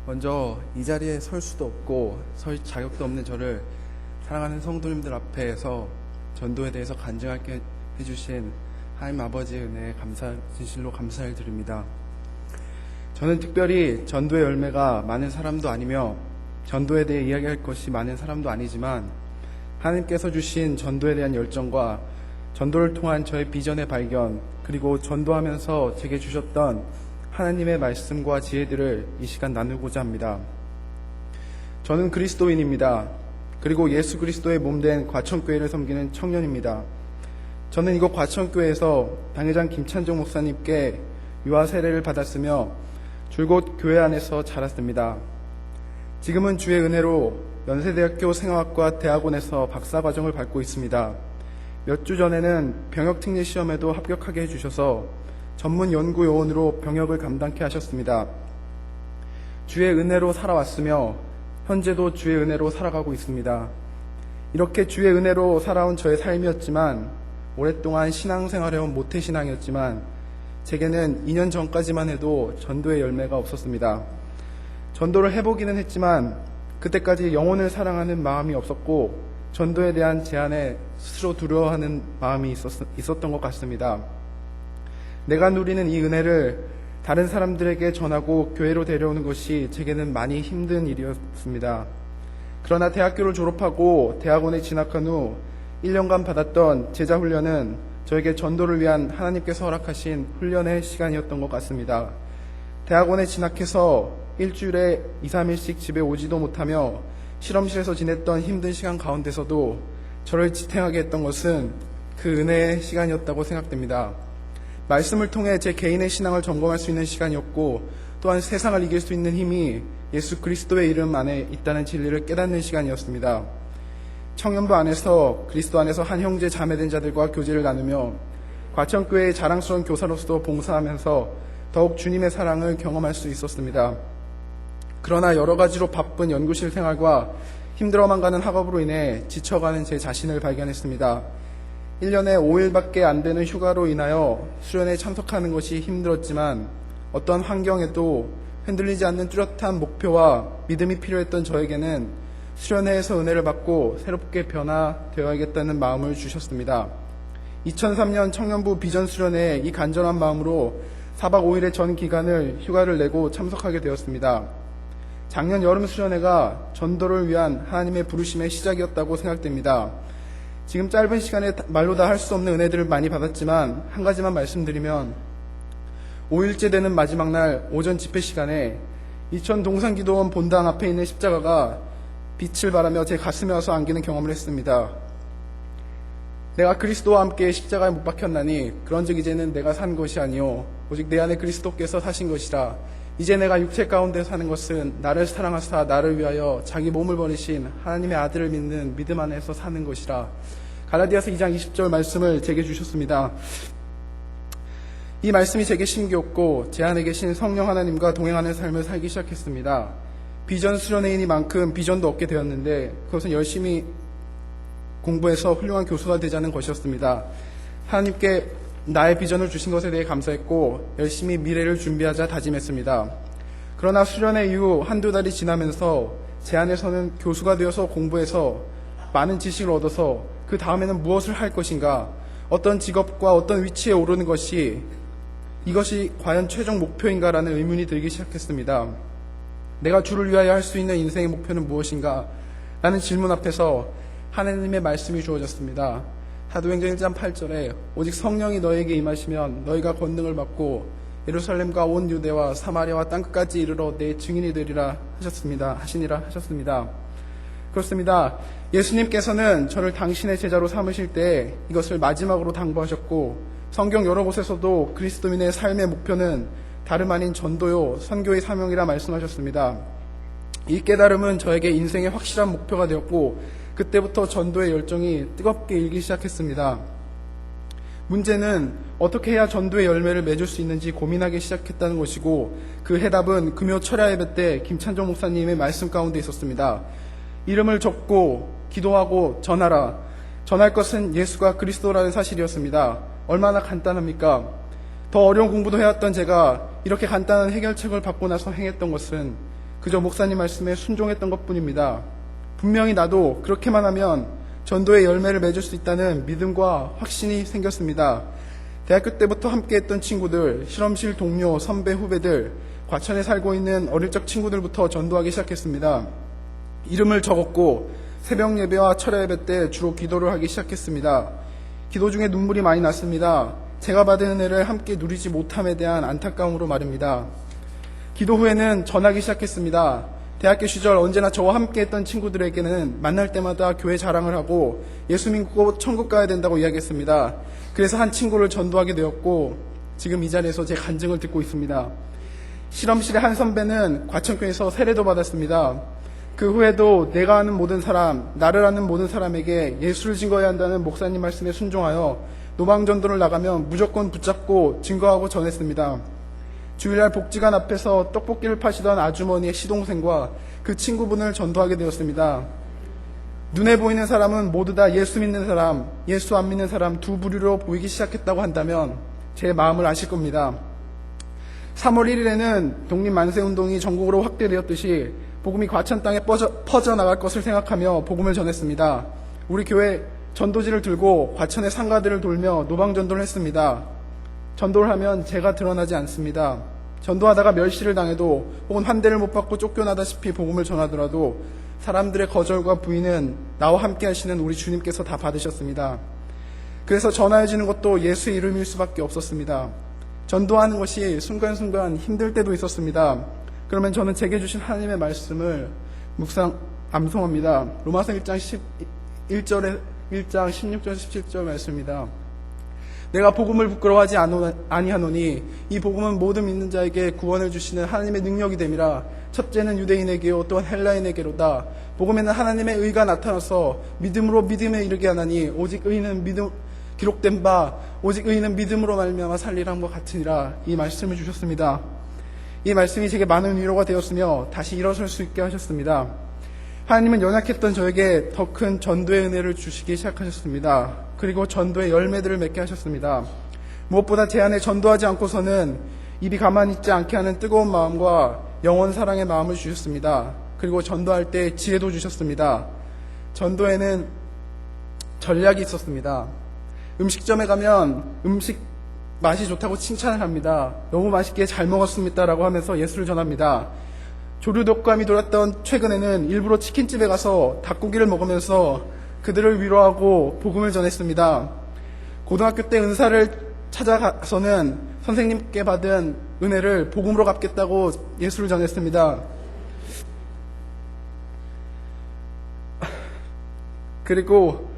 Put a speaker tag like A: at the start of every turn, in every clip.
A: 먼저 이 자리에 설 수도 없고 설 자격도 없는 저를 사랑하는 성도님들 앞에서 전도에 대해서 간증하게 해주신 하나님 아버지의 은혜에 진실로 감사를 드립니다. 저는 특별히 전도의 열매가 많은 사람도 아니며 전도에 대해 이야기할 것이 많은 사람도 아니지만 하나님께서 주신 전도에 대한 열정과 전도를 통한 저의 비전의 발견, 그리고 전도하면서 제게 주셨던 하나님의 말씀과 지혜들을 이 시간 나누고자 합니다. 저는 그리스도인입니다. 그리고 예수 그리스도의 몸된 과천교회를 섬기는 청년입니다. 저는 이곳 과천교회에서 당회장 김찬종 목사님께 유아 세례를 받았으며 줄곧 교회 안에서 자랐습니다. 지금은 주의 은혜로 연세대학교 생화학과 대학원에서 박사과정을 밟고 있습니다. 몇 주 전에는 병역특례시험에도 합격하게 해주셔서 전문 연구요원으로 병역을 감당케 하셨습니다. 주의 은혜로 살아왔으며 현재도 주의 은혜로 살아가고 있습니다. 이렇게 주의 은혜로 살아온 저의 삶이었지만 오랫동안 신앙생활해온 모태신앙이었지만 제게는 2년 전까지만 해도 전도의 열매가 없었습니다. 전도를 해보기는 했지만 그때까지 영혼을 사랑하는 마음이 없었고 전도에 대한 제안에 스스로 두려워하는 마음이 있었던 것 같습니다. 내가 누리는 이 은혜를 다른 사람들에게 전하고 교회로 데려오는 것이 제게는 많이 힘든 일이었습니다. 그러나 대학교를 졸업하고 대학원에 진학한 후 1년간 받았던 제자훈련은 저에게 전도를 위한 하나님께서 허락하신 훈련의 시간이었던 것 같습니다. 대학원에 진학해서 일주일에 2, 3일씩 집에 오지도 못하며 실험실에서 지냈던 힘든 시간 가운데서도 저를 지탱하게 했던 것은 그 은혜의 시간이었다고 생각됩니다. 말씀을 통해 제 개인의 신앙을 점검할 수 있는 시간이었고 또한 세상을 이길 수 있는 힘이 예수 그리스도의 이름 안에 있다는 진리를 깨닫는 시간이었습니다. 청년부 안에서 그리스도 안에서 한 형제 자매된 자들과 교제를 나누며 과천교회의 자랑스러운 교사로서 봉사하면서 더욱 주님의 사랑을 경험할 수 있었습니다. 그러나 여러 가지로 바쁜 연구실 생활과 힘들어만 가는 학업으로 인해 지쳐가는 제 자신을 발견했습니다. 1년에 5일밖에 안 되는 휴가로 인하여 수련회에 참석하는 것이 힘들었지만 어떤 환경에도 흔들리지 않는 뚜렷한 목표와 믿음이 필요했던 저에게는 수련회에서 은혜를 받고 새롭게 변화되어야겠다는 마음을 주셨습니다. 2003년 청년부 비전 수련회에 이 간절한 마음으로 4박 5일의 전 기간을 휴가를 내고 참석하게 되었습니다. 작년 여름 수련회가 전도를 위한 하나님의 부르심의 시작이었다고 생각됩니다. 지금 짧은 시간에 말로 다 할 수 없는 은혜들을 많이 받았지만 한 가지만 말씀드리면 5일째 되는 마지막 날 오전 집회 시간에 이천 동산기도원 본당 앞에 있는 십자가가 빛을 발하며 제 가슴에 와서 안기는 경험을 했습니다. 내가 그리스도와 함께 십자가에 못 박혔나니 그런즉 이제는 내가 산 것이 아니요 오직 내 안에 그리스도께서 사신 것이라. 이제 내가 육체 가운데 사는 것은 나를 사랑하사 나를 위하여 자기 몸을 버리신 하나님의 아들을 믿는 믿음 안에서 사는 것이라. 갈라디아서 2장 20절 말씀을 제게 주셨습니다. 이 말씀이 제게 심기었고 제 안에 계신 성령 하나님과 동행하는 삶을 살기 시작했습니다. 비전 수련회이니만큼 비전도 얻게 되었는데 그것은 열심히 공부해서 훌륭한 교수가 되자는 것이었습니다. 하나님께 나의 비전을 주신 것에 대해 감사했고 열심히 미래를 준비하자 다짐했습니다. 그러나 수련회 이후 한두 달이 지나면서 제 안에서는 교수가 되어서 공부해서 많은 지식을 얻어서 그 다음에는 무엇을 할 것인가, 어떤 직업과 어떤 위치에 오르는 것이 이것이 과연 최종 목표인가라는 의문이 들기 시작했습니다. 내가 주를 위하여 할 수 있는 인생의 목표는 무엇인가? 라는 질문 앞에서 하나님의 말씀이 주어졌습니다. 사도행전 1장 8절에 오직 성령이 너에게 임하시면 너희가 권능을 받고 예루살렘과 온 유대와 사마리아와 땅끝까지 이르러 내 증인이 되리라 하셨습니다. 그렇습니다. 예수님께서는 저를 당신의 제자로 삼으실 때 이것을 마지막으로 당부하셨고 성경 여러 곳에서도 그리스도인의 삶의 목표는 다름 아닌 전도요 선교의 사명이라 말씀하셨습니다. 이 깨달음은 저에게 인생의 확실한 목표가 되었고 그때부터 전도의 열정이 뜨겁게 일기 시작했습니다. 문제는 어떻게 해야 전도의 열매를 맺을 수 있는지 고민하기 시작했다는 것이고 그 해답은 금요 철야 예배 때 김찬종 목사님의 말씀 가운데 있었습니다. 이름을 적고 기도하고 전하라. 전할 것은 예수가 그리스도라는 사실이었습니다. 얼마나 간단합니까? 더 어려운 공부도 해왔던 제가 이렇게 간단한 해결책을 받고 나서 행했던 것은 그저 목사님 말씀에 순종했던 것뿐입니다. 분명히 나도 그렇게만 하면 전도의 열매를 맺을 수 있다는 믿음과 확신이 생겼습니다. 대학교 때부터 함께했던 친구들, 실험실 동료, 선배, 후배들, 과천에 살고 있는 어릴 적 친구들부터 전도하기 시작했습니다. 이름을 적었고 새벽 예배와 철야 예배 때 주로 기도를 하기 시작했습니다. 기도 중에 눈물이 많이 났습니다. 제가 받은 은혜를 함께 누리지 못함에 대한 안타까움으로 말입니다. 기도 후에는 전하기 시작했습니다. 대학교 시절 언제나 저와 함께했던 친구들에게는 만날 때마다 교회 자랑을 하고 예수 믿고 천국 가야 된다고 이야기했습니다. 그래서 한 친구를 전도하게 되었고 지금 이 자리에서 제 간증을 듣고 있습니다. 실험실의 한 선배는 과천교회에서 세례도 받았습니다. 그 후에도 내가 아는 모든 사람, 나를 아는 모든 사람에게 예수를 증거해야 한다는 목사님 말씀에 순종하여 노방전도를 나가면 무조건 붙잡고 증거하고 전했습니다. 주일날 복지관 앞에서 떡볶이를 파시던 아주머니의 시동생과 그 친구분을 전도하게 되었습니다. 눈에 보이는 사람은 모두 다 예수 믿는 사람, 예수 안 믿는 사람 두 부류로 보이기 시작했다고 한다면 제 마음을 아실 겁니다. 3월 1일에는 독립만세운동이 전국으로 확대되었듯이 복음이 과천 땅에 퍼져나갈 것을 생각하며 복음을 전했습니다. 우리 교회 전도지를 들고 과천의 상가들을 돌며 노방전도를 했습니다. 전도를 하면 제가 드러나지 않습니다. 전도하다가 멸시를 당해도 혹은 환대를 못 받고 쫓겨나다시피 복음을 전하더라도 사람들의 거절과 부인은 나와 함께 하시는 우리 주님께서 다 받으셨습니다. 그래서 전하여지는 것도 예수의 이름일 수밖에 없었습니다. 전도하는 것이 순간순간 힘들 때도 있었습니다. 그러면 저는 제게 주신 하나님의 말씀을 암송합니다. 로마서 1장 16절 17절 말씀입니다. 내가 복음을 부끄러워하지 아니하노니 이 복음은 모든 믿는 자에게 구원을 주시는 하나님의 능력이 됨이라. 첫째는 유대인에게요 또한 헬라인에게로다. 복음에는 하나님의 의가 나타나서 믿음으로 믿음에 이르게 하나니 오직 의는 기록된 바 오직 의는 믿음으로 말미암아 살리람과 같으니라. 이 말씀을 주셨습니다. 이 말씀이 제게 많은 위로가 되었으며 다시 일어설 수 있게 하셨습니다. 하나님은 연약했던 저에게 더 큰 전도의 은혜를 주시기 시작하셨습니다. 그리고 전도의 열매들을 맺게 하셨습니다. 무엇보다 제 안에 전도하지 않고서는 입이 가만히 있지 않게 하는 뜨거운 마음과 영원 사랑의 마음을 주셨습니다. 그리고 전도할 때 지혜도 주셨습니다. 전도에는 전략이 있었습니다. 음식점에 가면 음식 맛이 좋다고 칭찬을 합니다. 너무 맛있게 잘 먹었습니다라고 하면서 예수를 전합니다. 조류독감이 돌았던 최근에는 일부러 치킨집에 가서 닭고기를 먹으면서 그들을 위로하고 복음을 전했습니다. 고등학교 때 은사를 찾아가서는 선생님께 받은 은혜를 복음으로 갚겠다고 예수를 전했습니다. 그리고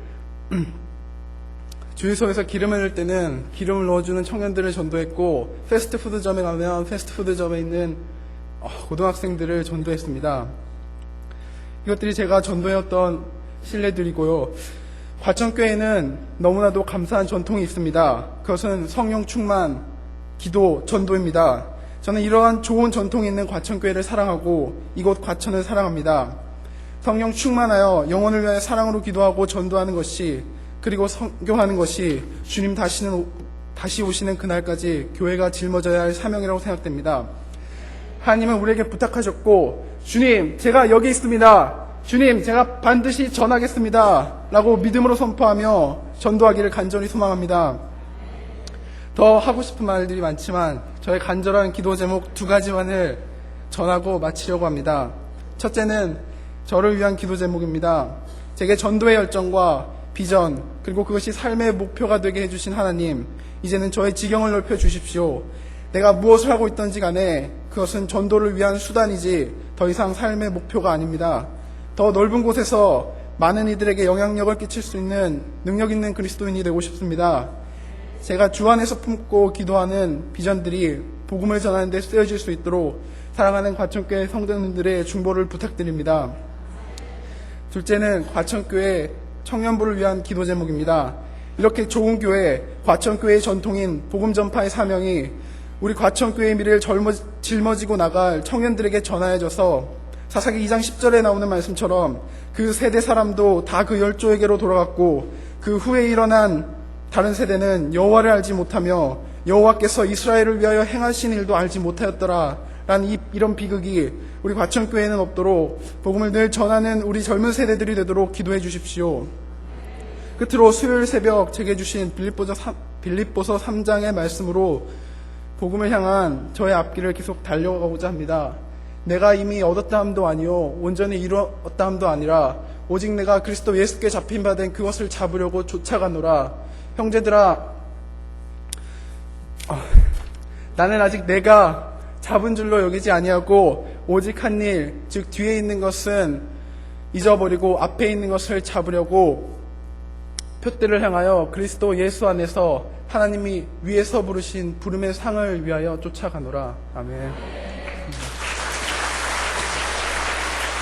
A: 주유소에서 기름을 넣을 때는 기름을 넣어주는 청년들을 전도했고 패스트푸드점에 가면 패스트푸드점에 있는 고등학생들을 전도했습니다. 이것들이 제가 전도해왔던 신뢰들이고요. 과천교회에는 너무나도 감사한 전통이 있습니다. 그것은 성령 충만, 기도, 전도입니다. 저는 이러한 좋은 전통이 있는 과천교회를 사랑하고 이곳 과천을 사랑합니다. 성령 충만하여 영혼을 위하여 사랑으로 기도하고 전도하는 것이 그리고 선교하는 것이 주님 다시 오시는 그날까지 교회가 짊어져야 할 사명이라고 생각됩니다. 하나님은 우리에게 부탁하셨고 주님 제가 여기 있습니다. 주님 제가 반드시 전하겠습니다 라고 믿음으로 선포하며 전도하기를 간절히 소망합니다. 더 하고 싶은 말들이 많지만 저의 간절한 기도 제목 2가지만을 전하고 마치려고 합니다. 첫째는 저를 위한 기도 제목입니다. 제게 전도의 열정과 비전 그리고 그것이 삶의 목표가 되게 해주신 하나님, 이제는 저의 지경을 넓혀 주십시오. 내가 무엇을 하고 있던지 간에 그것은 전도를 위한 수단이지 더 이상 삶의 목표가 아닙니다. 더 넓은 곳에서 많은 이들에게 영향력을 끼칠 수 있는 능력 있는 그리스도인이 되고 싶습니다. 제가 주 안에서 품고 기도하는 비전들이 복음을 전하는 데 쓰여질 수 있도록 사랑하는 과천교회 성도님들의 중보를 부탁드립니다. 둘째는 과천교회 청년부를 위한 기도 제목입니다. 이렇게 좋은 교회, 과천교회의 전통인 복음 전파의 사명이 우리 과천교회의 미래를 짊어지고 나갈 청년들에게 전하여져서 사사기 2장 10절에 나오는 말씀처럼 그 세대 사람도 다 그 열조에게로 돌아갔고 그 후에 일어난 다른 세대는 여호와를 알지 못하며 여호와께서 이스라엘을 위하여 행하신 일도 알지 못하였더라 라는 이런 비극이
B: 우리 과천교회는 없도록 복음을 늘 전하는 우리 젊은 세대들이 되도록 기도해 주십시오. 끝으로 수요일 새벽 제게 주신 빌립보서 3장의 말씀으로 복음을 향한 저의 앞길을 계속 달려가고자 합니다. 내가 이미 얻었다 함도 아니요 온전히 이루었다 함도 아니라 오직 내가 그리스도 예수께 잡힌 바 된 그것을 잡으려고 쫓아가노라. 형제들아, 나는 아직 내가 잡은 줄로 여기지 아니하고 오직 한 일, 즉 뒤에 있는 것은 잊어버리고 앞에 있는 것을 잡으려고 표대를 향하여 그리스도 예수 안에서 하나님이 위에서 부르신 부름의 상을 위하여 쫓아가노라. 아멘.